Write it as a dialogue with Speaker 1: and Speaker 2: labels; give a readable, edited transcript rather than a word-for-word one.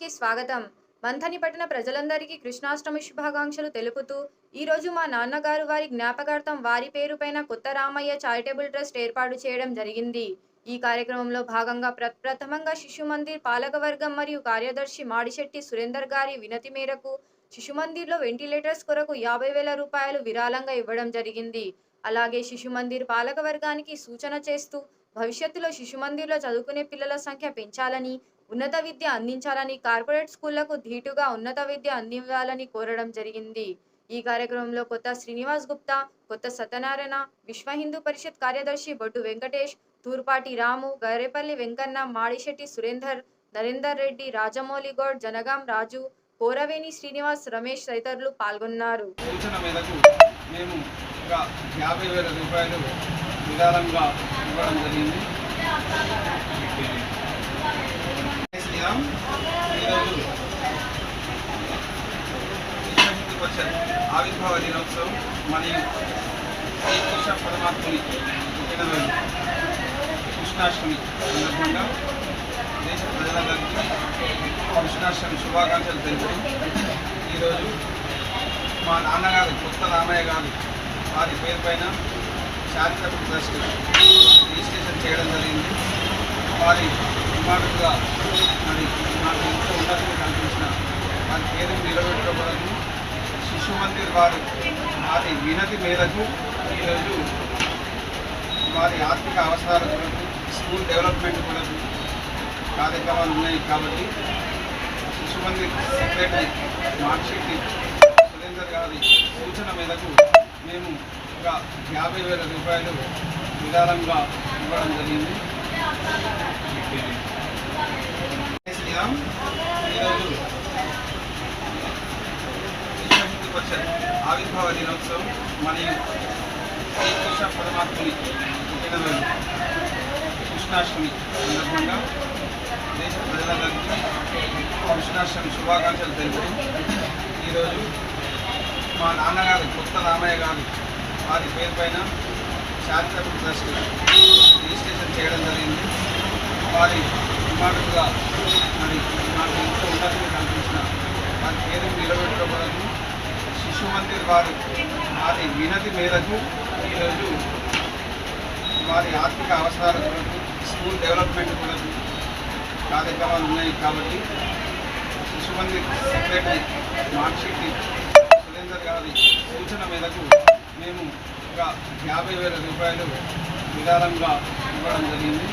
Speaker 1: కి స్వాగతం. మంథని పట్టణ ప్రజలందరికీ కృష్ణాష్టమి శుభాకాంక్షలు తెలుపుతూ ఈ రోజు మా నాన్నగారు వారి జ్ఞాపకార్థం వారి పేరుపైన కొత్త రామయ్య చారిటబుల్ ట్రస్ట్ ఏర్పాటు చేయడం జరిగింది. ఈ కార్యక్రమంలో భాగంగా ప్రప్రథమంగా శిశు మందిర్ పాలకవర్గం మరియు కార్యదర్శి మాడిశెట్టి సురేందర్ గారి వినతి మేరకు శిశు మందిర్లో వెంటిలేటర్స్ కొరకు 50,000 రూపాయలు విరాళంగా ఇవ్వడం జరిగింది. అలాగే శిశు మందిర్ పాలకవర్గానికి సూచన చేస్తూ భవిష్యత్తులో శిశు మందిర్లో చదువుకునే పిల్లల సంఖ్య పెంచాలని, ఉన్నత విద్య అందించాలని, కార్పొరేట్ స్కూళ్లకు ధీటుగా ఉన్నత విద్య అందివ్వాలని కోరడం జరిగింది. ఈ కార్యక్రమంలో కొత్త శ్రీనివాస్ గుప్తా, కొత్త సత్యనారాయణ, విశ్వ హిందూ పరిషత్ కార్యదర్శి బొడ్డు వెంకటేష్, తూర్పాటి రాము, గరేపల్లి వెంకన్న, మాడిశెట్టి సురేందర్, నరేందర్ రెడ్డి, రాజమౌళి గౌడ్, జనగాం రాజు, కోరవేణి శ్రీనివాస్, రమేష్ తదితరులు పాల్గొన్నారు.
Speaker 2: సూచన మేరకు మేము 50,000 రూపాయలు విరాళంగా ఇవ్వడం జరిగింది. ఈరోజు విశ్వ హిందూ పరిషత్ ఆవిర్భావ దినోత్సవం మరియు శ్రీ కృష్ణ పరమాత్ముని పుట్టినరోజు కృష్ణాష్టమి సందర్భంగా దేశ ప్రజలందరికీ కృష్ణాష్టమి శుభాకాంక్షలు తెలుపుతూ ఈరోజు మా నాన్నగారు కొత్త రామయ్య గారు వారి పేరుపైన చారిటబుల్ ట్రస్ట్ రిజిస్ట్రేషన్ చేయడం జరిగింది. వారి కుమారుడుగా మరి నాకు ఎంతో ఉన్నతిని కల్పించిన వారి పేరు నిలబెట్టుకోవడానికి శిశు మందిర్ వారు వారి వినతి మేరకు ఈరోజు వారి ఆర్థిక అవసరాల కొరకు, స్కూల్ డెవలప్మెంట్ కొరకు కార్యక్రమాలు ఉన్నాయి. కాబట్టి శిశు మందిర్ సెక్రటరీ మాడిశెట్టి సురేందర్ గారి సూచన మేరకు మేము 50,000 రూపాయలు విరాళంగా ఇవ్వడం జరిగింది. ఈరోజు విశ్వ హిందూ పరిషత్ ఆవిర్భావ దినోత్సవం మరియు శ్రీ కృష్ణ పరమాత్ముని పుట్టినరోజు కృష్ణాష్టమి సందర్భంగా దేశ ప్రజలందరికీ కృష్ణాష్టమి శుభాకాంక్షలు తెలుపుతూ ఈరోజు మా నాన్నగారు కొత్త రామయ్య గారు వారి పేరుపైన చారిటబుల్ ట్రస్ట్ రిజిస్ట్రేషన్ చేయడం జరిగింది. వారి కుమారుడుగా మరి నాకు ఎంతో ఉన్నతిని కల్పించిన వారి పేరు నిలబెట్టుకోవడానికి శిశు మందిర్ వారు వారి వినతి మేరకు ఈరోజు వారి ఆర్థిక అవసరాల కొరకు, స్కూల్ డెవలప్మెంట్ కొరకు కార్యక్రమాలు ఉన్నాయి. కాబట్టి శిశు మందిర్ సెక్రటరీ మాడిశెట్టి సురేందర్ గారి సూచన మేరకు మేము 50,000 రూపాయలు విరాళంగా ఇవ్వడం జరిగింది.